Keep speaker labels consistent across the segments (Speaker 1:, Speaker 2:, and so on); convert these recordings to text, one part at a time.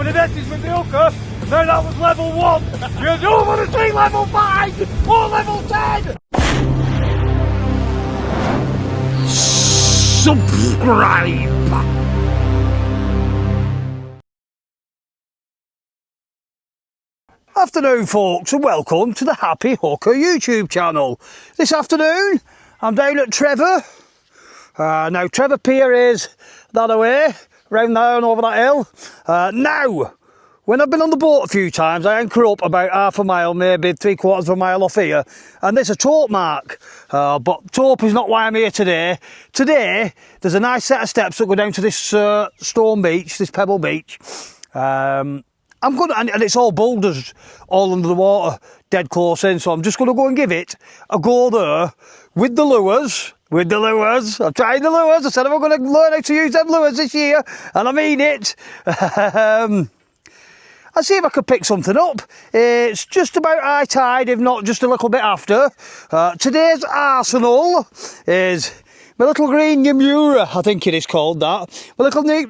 Speaker 1: having a message with the hooker. No, that was level 1. You don't want to see level 5 or level 10. Subscribe. Afternoon folks, and welcome to the Happy Hooker YouTube channel. This afternoon I'm down at Trevor. Now Trevor Pier is that away, round there and over that hill. Now, when I've been on the boat a few times, I anchor up about half a mile, maybe 3/4 of a mile off here, and there's a taupe mark. But taupe is not why I'm here today. Today, there's a nice set of steps that go down to this stone beach, this pebble beach. I'm gonna, and it's all boulders, all under the water, dead close in. So I'm just gonna go and give it a go there with the lures. With the lures, I've tried the lures. I said I'm going to learn how to use them lures this year, and I mean it. I'll see if I could pick something up. It's just about high tide, if not just a little bit after. Today's arsenal is my little green Yamura, I think it is called that. My little blah,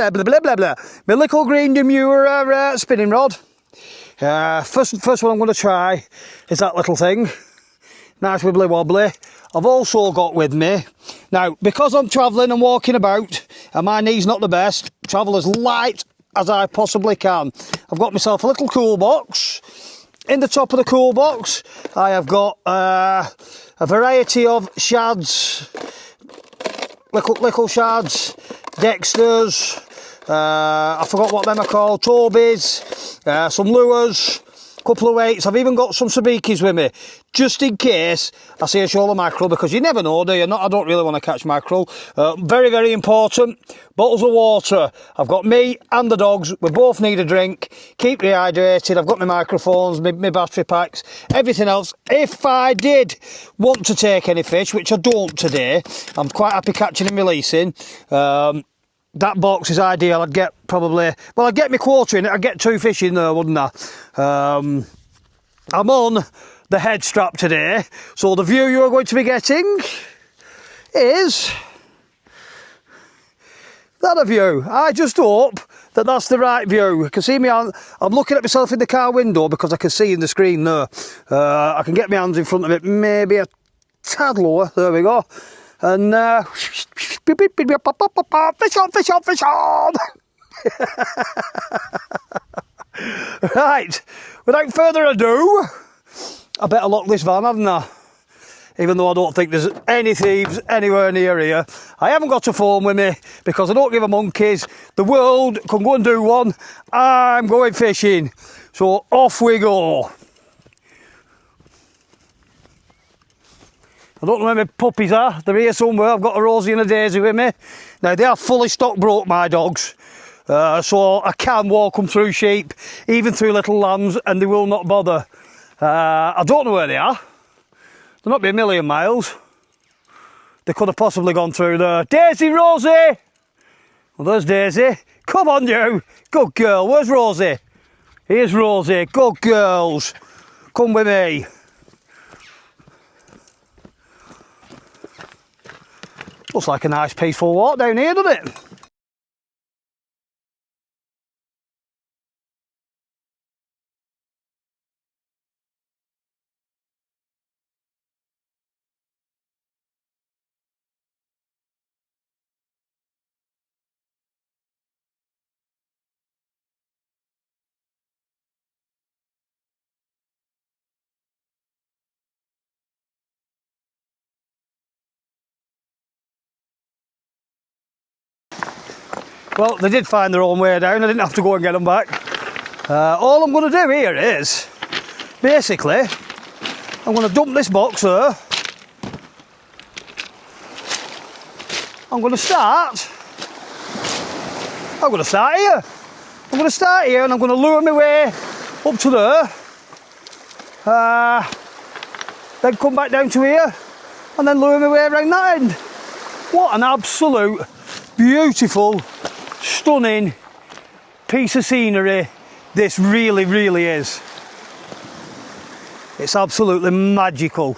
Speaker 1: blah, blah, blah, blah. My little green Yamura spinning rod. First one I'm going to try is that little thing. Nice wibbly wobbly. I've also got with me, now because I'm travelling and walking about and my knee's not the best, travel as light as I possibly can. I've got myself a little cool box. In the top of the cool box I have got a variety of shads, little shads, Dexters, I forgot what them are called, Tobies, some lures, couple of weights. I've even got some sabikis with me, just in case I see a shoal of mackerel, because you never know, do you? I don't really want to catch mackerel. Very, very important. Bottles of water. I've got me and the dogs. We both need a drink. Keep rehydrated. I've got my microphones, my battery packs, everything else. If I did want to take any fish, which I don't today, I'm quite happy catching and releasing. That box is ideal. I'd get probably, well, I'd get my quarter in it. I'd get 2 fish in there, wouldn't I? I'm on the head strap today, so the view you're going to be getting is that a view. I just hope that that's the right view. You can see me, I'm looking at myself in the car window because I can see in the screen there. I can get my hands in front of it, maybe a tad lower. There we go. And fish on, fish on, fish on. Right, without further ado, I better lock this van, haven't I? Even though I don't think there's any thieves anywhere near here. I haven't got a phone with me because I don't give a monkeys. The world can go and do one. I'm going fishing. So off we go. I don't know where my puppies are. They're here somewhere. I've got a Rosie and a Daisy with me. Now, they are fully stock broke, my dogs. So I can walk them through sheep, even through little lambs, and they will not bother. I don't know where they are. They'll not be a million miles. They could have possibly gone through there. Daisy, Rosie! Well, there's Daisy. Come on, you. Good girl. Where's Rosie? Here's Rosie. Good girls. Come with me. Looks like a nice peaceful walk down here, doesn't it? Well, they did find their own way down. I didn't have to go and get them back. All I'm going to do here is, basically, I'm going to dump this box there. I'm going to start here. I'm going to start here and I'm going to lure my way up to there. Then come back down to here and then lure my way around that end. What an absolute beautiful, stunning piece of scenery this really, really is. It's absolutely magical.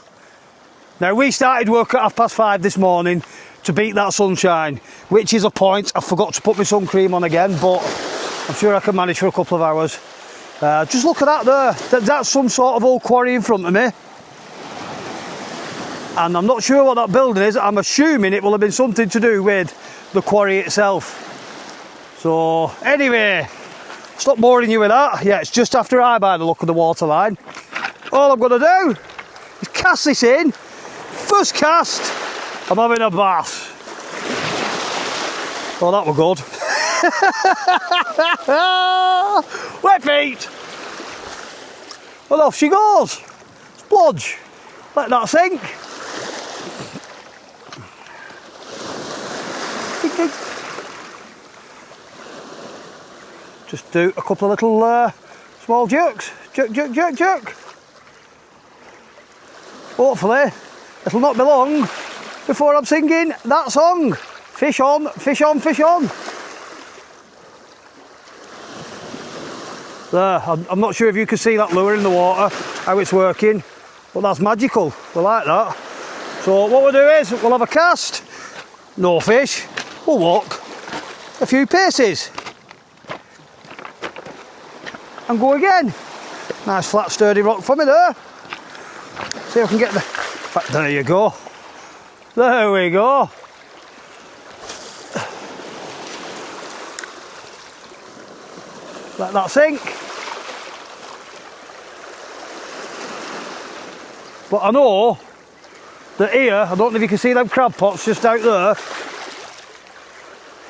Speaker 1: Now, we started work at 5:30 this morning to beat that sunshine, which is a point. I forgot to put my sun cream on again, but I'm sure I can manage for a couple of hours. Just look at that there. That's some sort of old quarry in front of me. And I'm not sure what that building is. I'm assuming it will have been something to do with the quarry itself. So anyway, stop boring you with that. Yeah, it's just after I by the look of the water line. All I'm going to do is cast this in. First cast, I'm having a bath. Oh, that were good. Wet feet. Well, off she goes. Splodge. Let that sink. Just do a couple of little small jerks. Jerk, jerk, jerk, jerk. Hopefully, it'll not be long before I'm singing that song. Fish on, fish on, fish on. There, I'm not sure if you can see that lure in the water, how it's working, but that's magical. We like that. So what we'll do is, we'll have a cast, no fish, we'll walk a few paces. And go again. Nice flat sturdy rock for me there. See if I can get the... There you go. There we go. Let that sink. But I know that here, I don't know if you can see them crab pots just out there.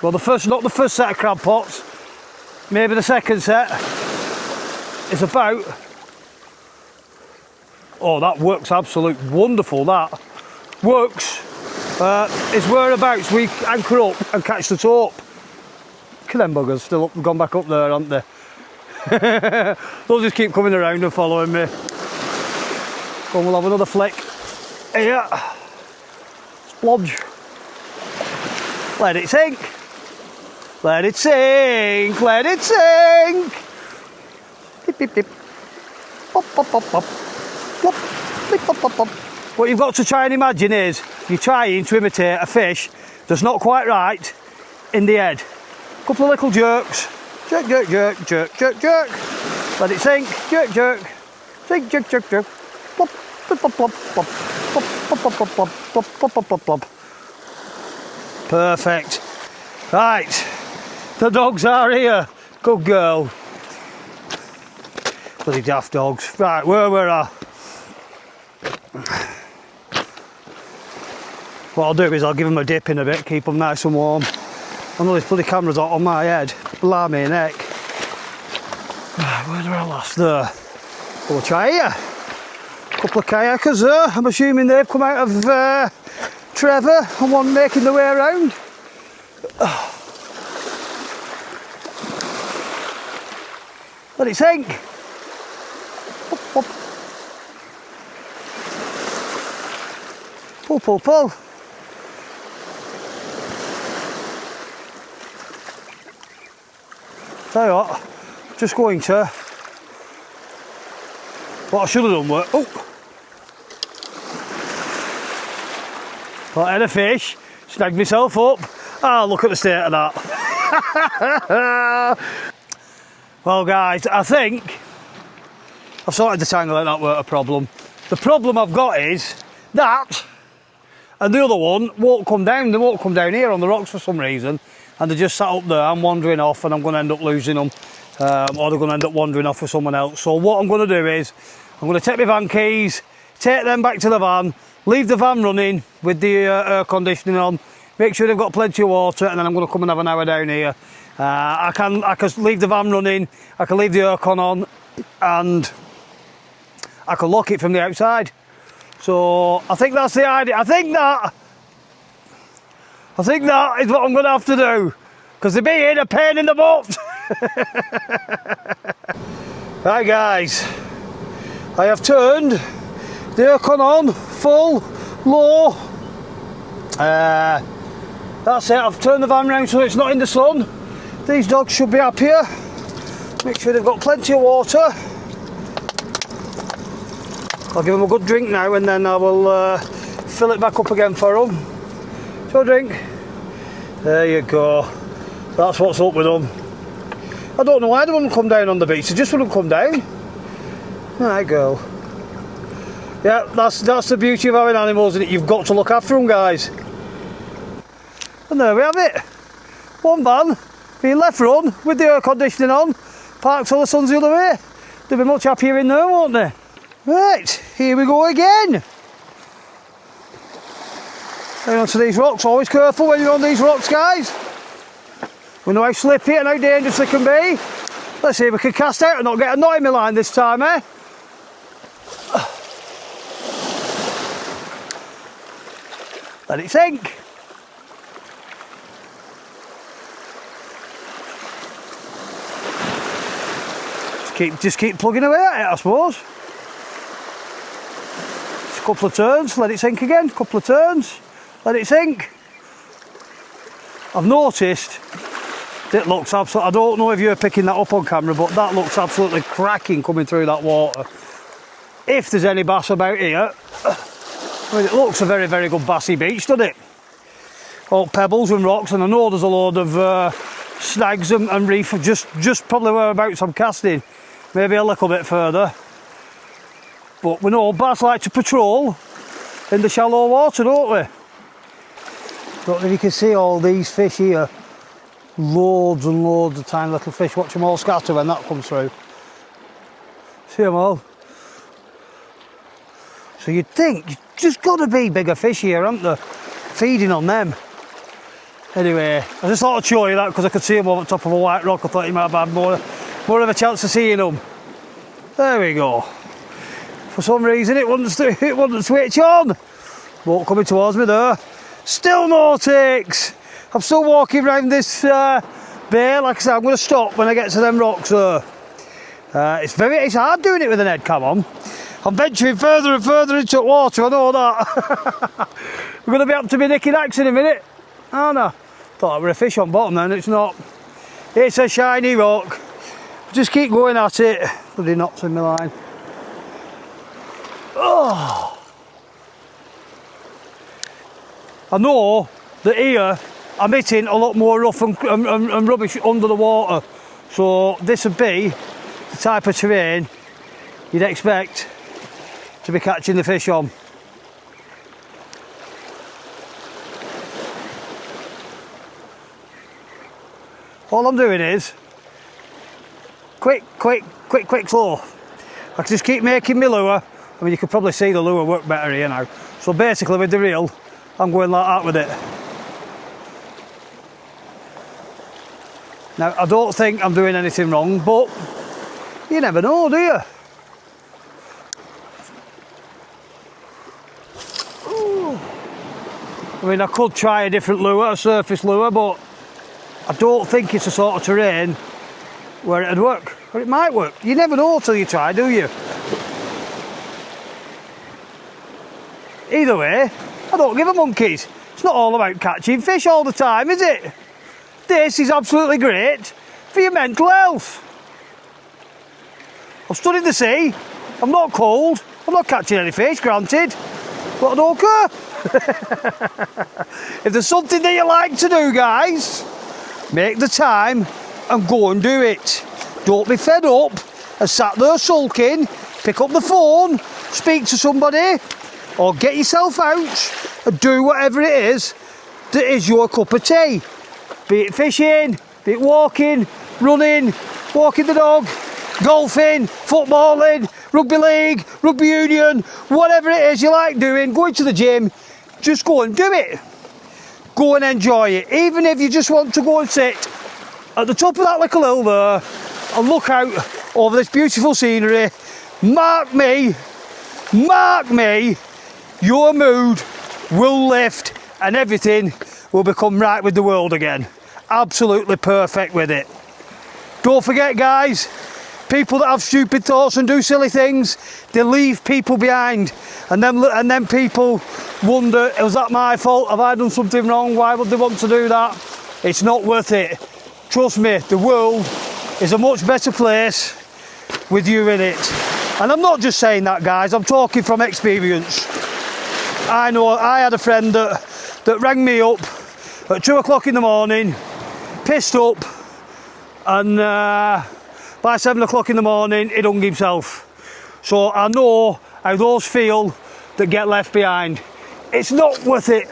Speaker 1: Well, not the first set of crab pots, maybe the second set. It's about, oh, that works absolute wonderful, that works. It's whereabouts we anchor up and catch the taupe. Look at them buggers, still up, gone back up there, aren't they? They'll just keep coming around and following me. Come, we'll have another flick. Here, splodge. Let it sink. Let it sink, let it sink. Beep, beep, beep. Pop, pop, pop, pop. Plop. Beep, pop, pop, pop. What you've got to try and imagine is you're trying to imitate a fish that's not quite right in the head. A couple of little jerks. Jerk, jerk, jerk, jerk, jerk, jerk. Let it sink. Jerk, jerk. Sink, jerk, jerk, jerk. Plop, plop, plop, plop, plop, plop, plop, plop, plop, plop, plop, plop, plop, plop. Perfect. Right. The dogs are here. Good girl. Bloody daft dogs. Right, where we're at. What I'll do is I'll give them a dip in a bit, keep them nice and warm. I know this bloody camera's on my head. Blimey neck. Right, where do I last there? We'll try here. Couple of kayakers there. I'm assuming they've come out of Trevor and one making their way around. Let it sink. Pop, pop. Pull, pull, pull. Tell you what, just going to. What I should have done was, oh, I had a fish, snagged myself up. Ah, look at the state of that. Well, guys, I think I've sorted the tangle out. That weren't a problem. The problem I've got is that, and the other one won't come down. They won't come down here on the rocks for some reason, and they're just sat up there. I'm wandering off, and I'm going to end up losing them, or they're going to end up wandering off with someone else. So what I'm going to do is, I'm going to take my van keys, take them back to the van, leave the van running with the air conditioning on, make sure they've got plenty of water, and then I'm going to come and have an hour down here. I can leave the van running, I can leave the aircon on, and I can lock it from the outside. So I think that's the idea. I think that is what I'm going to have to do, because they're being a pain in the butt. Right, guys, I have turned the aircon on, full, low. That's it, I've turned the van round so it's not in the sun. These dogs should be happier. Make sure they've got plenty of water. I'll give them a good drink now, and then I will fill it back up again for them. So drink. There you go. That's what's up with them. I don't know why they wouldn't come down on the beach. They just wouldn't come down. Alright, girl. Yeah, that's the beauty of having animals, and you've got to look after them, guys. And there we have it. One van being left run with the air conditioning on, parked till the sun's the other way. They'll be much happier in there, won't they? Right, here we go again. Hang on to these rocks. Always careful when you're on these rocks, guys. We know how slippy and how dangerous they can be. Let's see if we can cast out and not get a knot in my line this time, eh? Let it sink. Just keep plugging away at it, I suppose. Just a couple of turns, let it sink again. Couple of turns, let it sink. I've noticed it looks absolutely. I don't know if you're picking that up on camera, but that looks absolutely cracking coming through that water. If there's any bass about here, I mean, it looks a very, very good bassy beach, doesn't it? All pebbles and rocks, and I know there's a load of snags and reef just probably whereabouts I'm casting. Maybe a little bit further. But we know bass like to patrol in the shallow water, don't we? Don't know if you can see all these fish here. Loads and loads of tiny little fish. Watch them all scatter when that comes through. See them all? So you'd think, there's just got to be bigger fish here, aren't there? Feeding on them. Anyway, I just thought I'd show you that because I could see them over the top of a white rock. I thought you might have had more of a chance of seeing them. There we go. For some reason it wouldn't switch on. Boat coming towards me there. Still no takes. I'm still walking around this bay. Like I said, I'm going to stop when I get to them rocks there. It's hard doing it with an head cam on. I'm venturing further and further into the water, I know that. We're going to be up to my Nicky Nacks in a minute. Oh no, thought that were a fish on bottom then, it's not. It's a shiny rock. Just keep going at it. Bloody knots in my line. Oh. I know that here I'm hitting a lot more rough and rubbish under the water. So this would be the type of terrain you'd expect to be catching the fish on. All I'm doing is quick, slow. I can just keep making my lure. I mean, you could probably see the lure work better here now. So basically with the reel, I'm going like that with it. Now, I don't think I'm doing anything wrong, but you never know, do you? Ooh. I mean, I could try a different lure, a surface lure, but I don't think it's the sort of terrain where it'd work. Or it might work. You never know till you try, do you? Either way, I don't give a monkeys. It's not all about catching fish all the time, is it? This is absolutely great for your mental health. I've stood in the sea, I'm not cold, I'm not catching any fish, granted, but I don't care. If there's something that you like to do, guys, make the time and go and do it. Don't be fed up and sat there sulking. Pick up the phone, speak to somebody, or get yourself out and do whatever it is that is your cup of tea. Be it fishing, be it walking, running, walking the dog, golfing, footballing, rugby league, rugby union, whatever it is you like doing, going to the gym, just go and do it. Go and enjoy it. Even if you just want to go and sit at the top of that little hill there and look out over this beautiful scenery, mark me, your mood will lift and everything will become right with the world again. Absolutely perfect with it. Don't forget, guys, people that have stupid thoughts and do silly things, they leave people behind, and then people wonder, was that my fault? Have I done something wrong? Why would they want to do that? It's not worth it. Trust me, the world is a much better place with you in it. And I'm not just saying that, guys, I'm talking from experience. I know I had a friend that rang me up at 2 o'clock in the morning, pissed up, and by 7 o'clock in the morning he'd hung himself. So I know how those feel that get left behind. It's not worth it.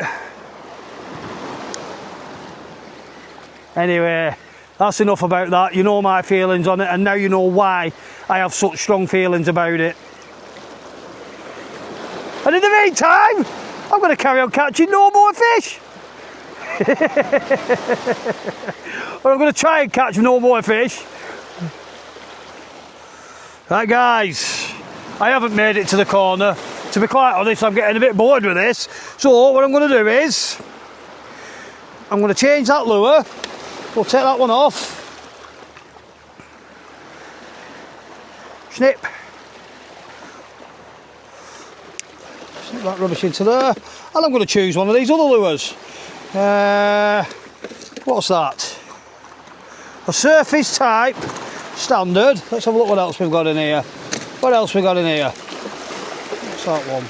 Speaker 1: Anyway, that's enough about that. You know my feelings on it, and now you know why I have such strong feelings about it. And in the meantime, I'm going to carry on catching no more fish. Or I'm going to try and catch no more fish. Right guys, I haven't made it to the corner. To be quite honest, I'm getting a bit bored with this. So what I'm going to do is, I'm going to change that lure. We'll take that one off. Snip. Snip that rubbish into there. And I'm going to choose one of these other lures. What's that? A surface type standard. Let's have a look what else we've got in here. What else we got in here? What's that one?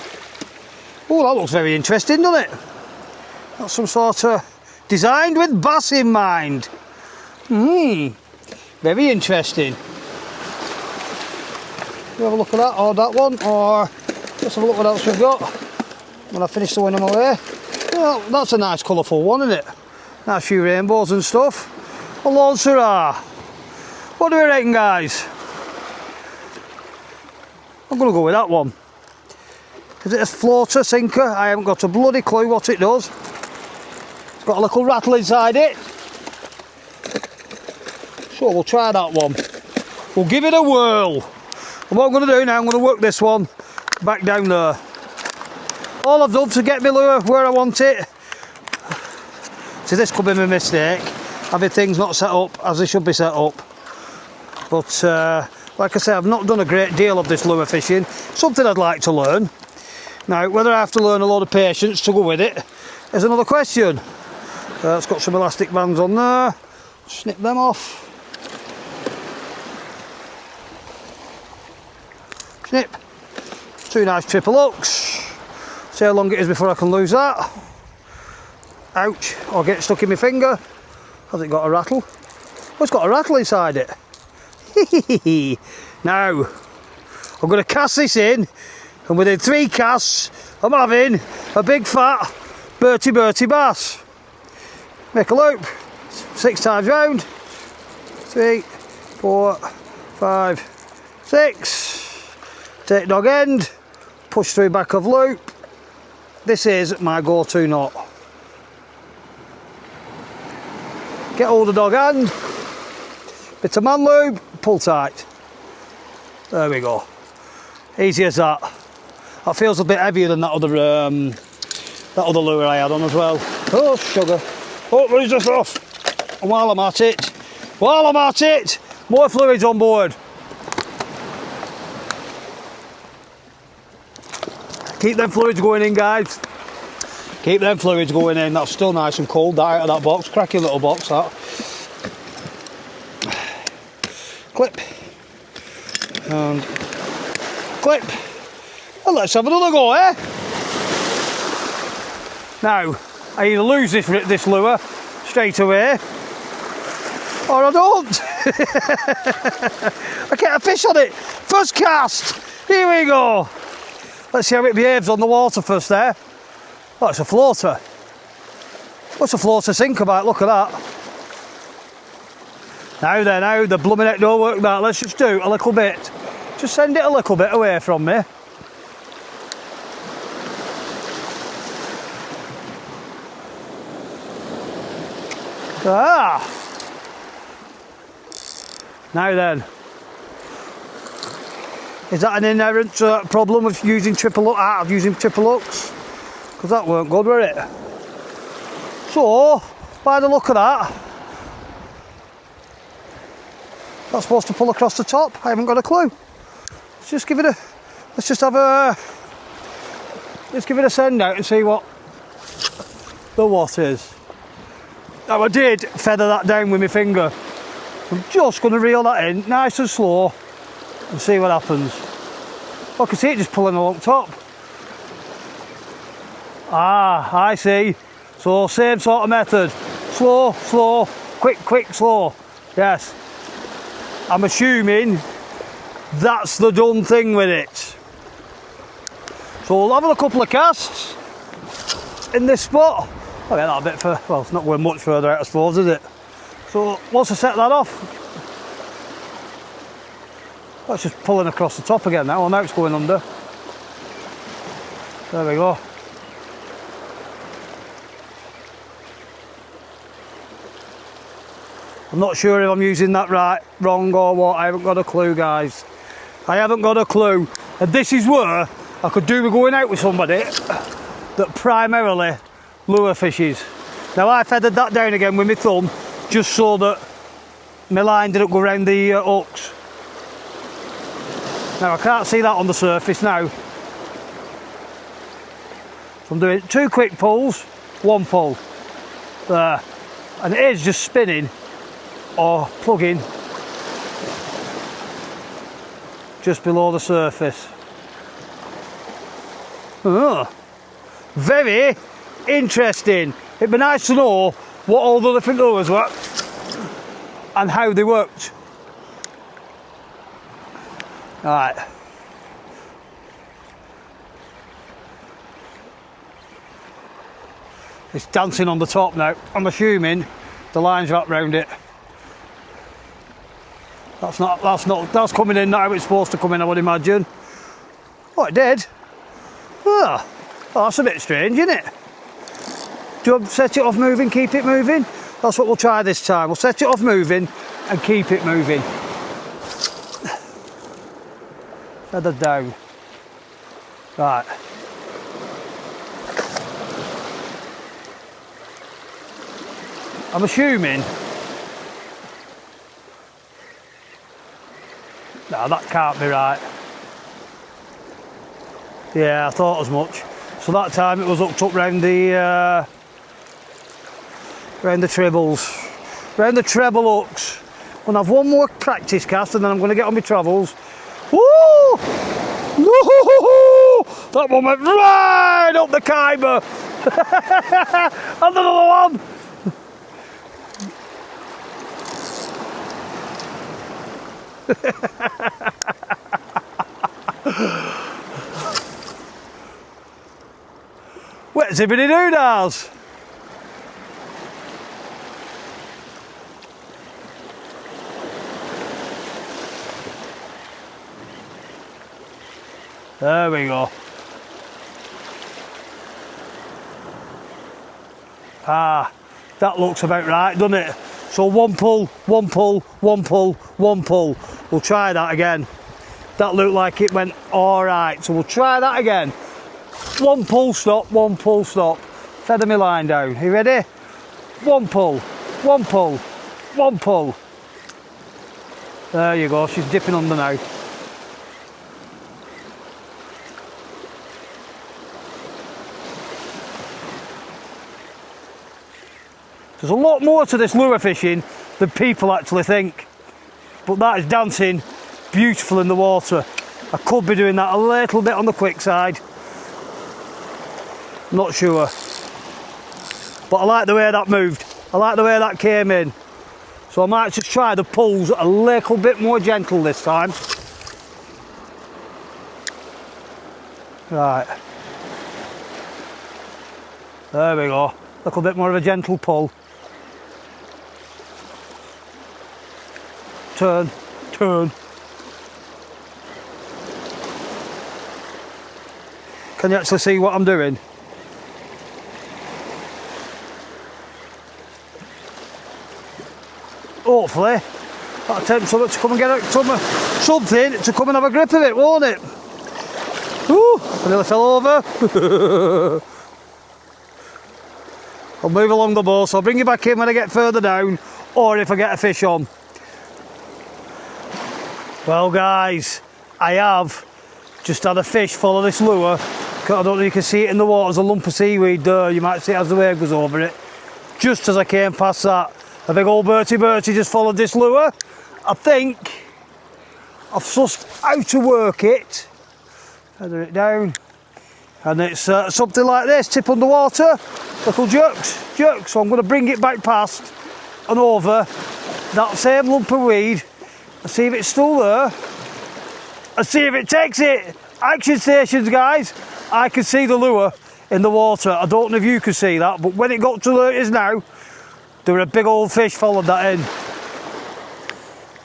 Speaker 1: Oh, that looks very interesting, doesn't it? That's some sort of designed with bass in mind. Very interesting. You have a look at that, or that one, or let's have a look what else we've got when I finish throwing them away. Well, that's a nice colourful one, isn't it? Nice few rainbows and stuff. A Lord Syrah. What do we reckon, guys? I'm going to go with that one. Is it a floater, sinker? I haven't got a bloody clue what it does. It's got a little rattle inside it. So we'll try that one. We'll give it a whirl. And what I'm going to do now, I'm going to work this one back down there. All I've done to get my lure where I want it. See, this could be my mistake. Having things not set up as they should be set up. But like I say, I've not done a great deal of this lure fishing. Something I'd like to learn. Now, whether I have to learn a lot of patience to go with it is another question. It's got some elastic bands on there. Snip them off. Snip. Two nice triple hooks. See how long it is before I can lose that. Ouch, or get it stuck in my finger. Has it got a rattle? Oh, it's got a rattle inside it. Now, I'm going to cast this in, and within 3 casts, I'm having a big fat Bertie bass. Make a loop, 6 times round. 3, 4, 5, 6. Take dog end, push through back of loop. This is my go-to knot. Get hold of dog end, bit of man lube, pull tight. There we go. Easy as that. That feels a bit heavier than that other lure I had on as well. Oh, sugar. Oh, where's this off? And while I'm at it, more fluids on board. Keep them fluids going in, guys. Keep them fluids going in. That's still nice and cold, that out of that box. Cracking little box, that. Clip. And clip. Well, let's have another go, eh? Now, I either lose this lure straight away, or I don't. I get a fish on it. First cast. Here we go. Let's see how it behaves on the water first there. Oh, it's a floater. What's a floater sink about? Look at that. Now the blooming heck don't work that. Let's just do a little bit. Just send it a little bit away from me. Ah! Now then. Is that an inherent problem of using triple hooks? Because that weren't good, were it? So, by the look of that, that's supposed to pull across the top. I haven't got a clue. Let's just give it a. Let's give it a send out and see what the what is. Now I did feather that down with my finger. I'm just going to reel that in, nice and slow, and see what happens. I can see it just pulling along top. Ah, I see. So same sort of method. Slow, slow, quick, quick, slow. Yes. I'm assuming that's the done thing with it. So we'll have a couple of casts in this spot. I'll get that a bit further. Well, it's not going much further out, I suppose, is it? So once I set that off, that's just pulling across the top again now. Well, now it's going under. There we go. I'm not sure if I'm using that right, wrong or what. I haven't got a clue, guys. I haven't got a clue. And this is where I could do with going out with somebody that primarily lure fishes. Now I feathered that down again with my thumb just so that my line didn't go around the hooks. Now I can't see that on the surface now. So I'm doing 2 quick pulls, 1 pull. There. And it is just spinning or plugging just below the surface. Oh, very interesting. It'd be nice to know what all the different lures were and how they worked. Alright. It's dancing on the top now. I'm assuming the line's wrapped round it. That's coming in not how it's supposed to come in, I would imagine. Oh, it did. Oh, that's a bit strange, isn't it? Do you set it off moving, keep it moving? That's what we'll try this time. We'll set it off moving and keep it moving. Feather down. Right. I'm assuming. No, that can't be right. Yeah, I thought as much. So that time it was hooked up round the trebles, round the treble hooks. I'm gonna have one more practice cast and then I'm gonna get on my travels. Woo! That one went right up the Khyber. And another one. Wet zippity doodahs. There we go. Ah, that looks about right, doesn't it? So 1 pull, 1 pull, 1 pull, 1 pull. We'll try that again. That looked like it went all right, so we'll try that again. 1 pull, stop, 1 pull, stop. Feather my line down. Are you ready? 1 pull, 1 pull, 1 pull. There you go, she's dipping under now. There's a lot more to this lure fishing than people actually think. But that is dancing beautiful in the water. I could be doing that a little bit on the quick side. Not sure. But I like the way that moved. I like the way that came in. So I might just try the pulls a little bit more gentle this time. Right. There we go. A little bit more of a gentle pull. Turn, turn. Can you actually see what I'm doing? Hopefully that'll tempt something to come and get out, something to come and have a grip of it, won't it? Ooh, I nearly fell over. I'll move along the bow, so I'll bring you back in when I get further down or if I get a fish on. Well guys, I have just had a fish follow this lure. I don't know if you can see it in the water, there's a lump of seaweed there, you might see it as the wave goes over it. Just as I came past that, a big old Bertie just followed this lure. I think I've sussed how to work it. Feather it down. And it's something like this, tip underwater, little jerks. So I'm going to bring it back past and over that same lump of weed, Let's see if it's still there. Let's see if it takes it. Action stations, guys. I can see the lure in the water. I don't know if you can see that, but when it got to where it is now, there were a big old fish followed that in.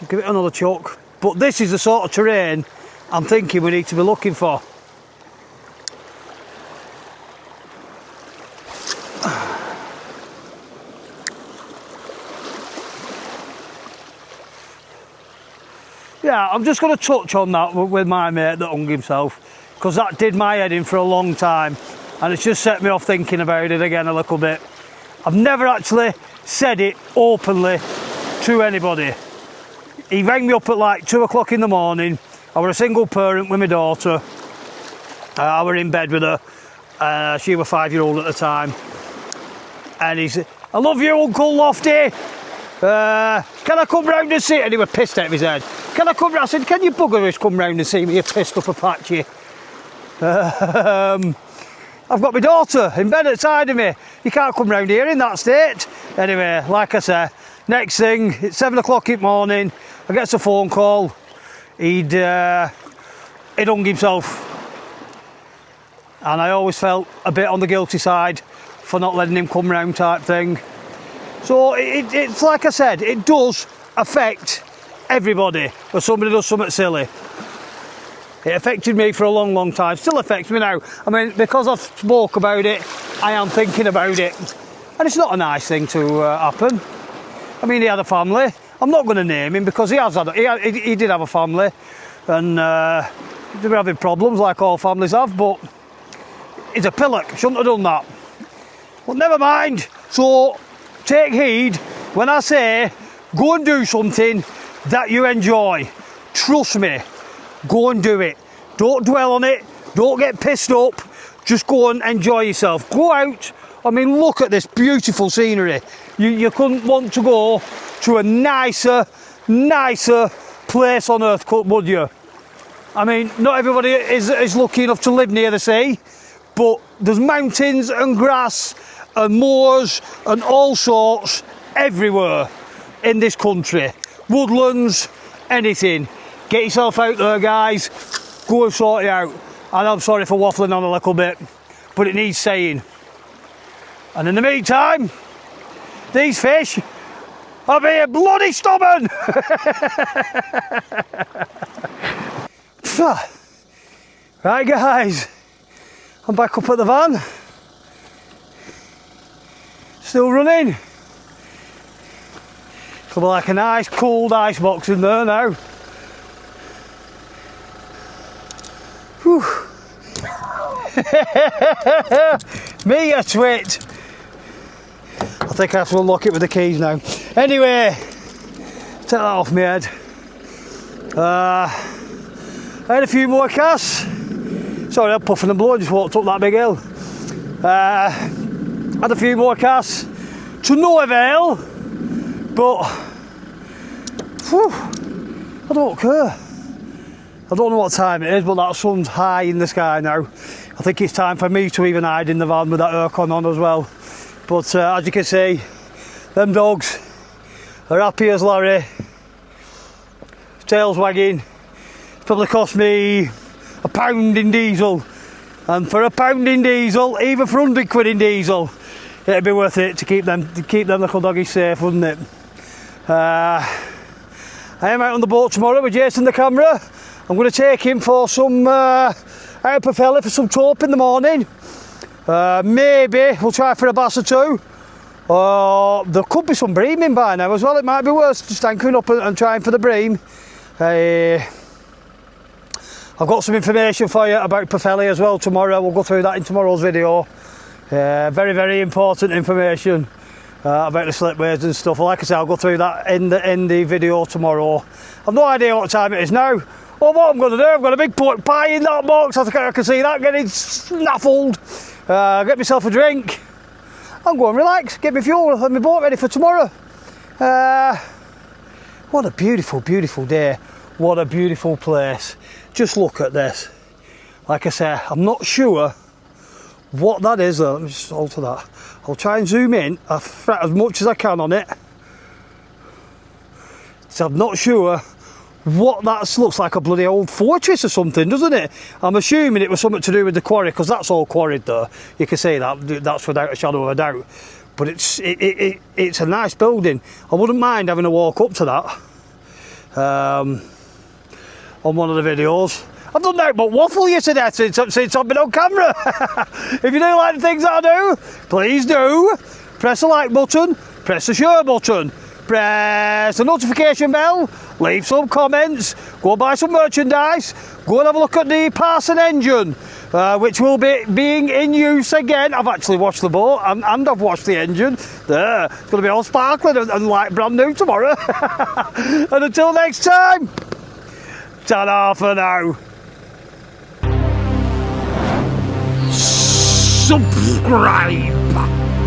Speaker 1: Give it another chuck. But this is the sort of terrain I'm thinking we need to be looking for. Yeah, I'm just going to touch on that with my mate that hung himself, because that did my head in for a long time, and it's just set me off thinking about it again a little bit. I've never actually said it openly to anybody. He rang me up at like 2 o'clock in the morning. I was a single parent with my daughter. I were in bed with her. She was 5-year-old at the time. And he said, "I love you, Uncle Lofty. Can I come round and see?" And he was pissed out of his head. "Can I come round?" I said, "Can you bugger come round and see me? You're pissed up a patchy." I've got my daughter in bed outside of me. You can't come round here in that state. Anyway, like I said, next thing, it's 7 o'clock in the morning. I get a phone call. He'd hung himself. And I always felt a bit on the guilty side for not letting him come round type thing. So it's like I said, it does affect everybody when somebody does something silly. It affected me for a long, long time. Still affects me now. I mean, because I've spoke about it, I am thinking about it. And it's not a nice thing to happen. I mean, he had a family. I'm not going to name him because he did have a family. And they were having problems like all families have, but he's a pillock. Shouldn't have done that. But never mind. So take heed when I say go and do something that you enjoy. Trust me, go and do it. Don't dwell on it. Don't get pissed up. Just go and enjoy yourself. Go out. I mean, look at this beautiful scenery. You couldn't want to go to a nicer place on earth, would you? I mean, not everybody is lucky enough to live near the sea, but there's mountains and grass and moors and all sorts everywhere in this country. Woodlands, anything. Get yourself out there, guys. Go and sort it out. And I'm sorry for waffling on a little bit, but it needs saying. And in the meantime, these fish are being bloody stubborn. Right, guys, I'm back up at the van. Still running. Could be like a nice cold ice box in there now. Whew. Me a twit. I think I have to unlock it with the keys now. Anyway, take that off my head. I had a few more casts. Sorry, I'm puffing and blowing, just walked up that big hill. Had a few more casts to no avail, but whew, I don't care. I don't know what time it is, but that sun's high in the sky now. I think it's time for me to even hide in the van with that aircon on as well. But as you can see, them dogs are happy as Larry. Tails wagging. It's probably cost me £1 in diesel. And for £1 in diesel, even for 100 quid in diesel, it'd be worth it to keep them little doggies safe, wouldn't it? I am out on the boat tomorrow with Jason the camera. I'm going to take him for some out of Pwllheli for some taupe in the morning. Maybe we'll try for a bass or two. There could be some breaming by now as well. It might be worth just anchoring up and trying for the bream. I've got some information for you about Pwllheli as well tomorrow. We'll go through that in tomorrow's video. Very, very important information about the slipways and stuff. Like I say, I'll go through that in the video tomorrow. I've no idea what time it is now. Well, what I'm going to do, I've got a big pork pie in that box. I think I can see that getting snaffled. Get myself a drink. I'm going to relax, get my fuel and my boat ready for tomorrow. What a beautiful, beautiful day. What a beautiful place. Just look at this. Like I say, I'm not sure what that is though. Let me just alter that. I'll try and zoom in as much as I can on it. So I'm not sure what that looks like a bloody old fortress or something, doesn't it? I'm assuming it was something to do with the quarry, because that's all quarried there. You can see that's without a shadow of a doubt. But it's a nice building. I wouldn't mind having a walk up to that on one of the videos. I've done that but waffle you today since I've been on camera. If you do like the things that I do, please do. Press the like button, press the share button, press the notification bell, leave some comments, go buy some merchandise, go and have a look at the Parsun engine, which will be being in use again. I've actually washed the boat and I've washed the engine. There, it's going to be all sparkling and like brand new tomorrow. And until next time, ta-da for now. Subscribe.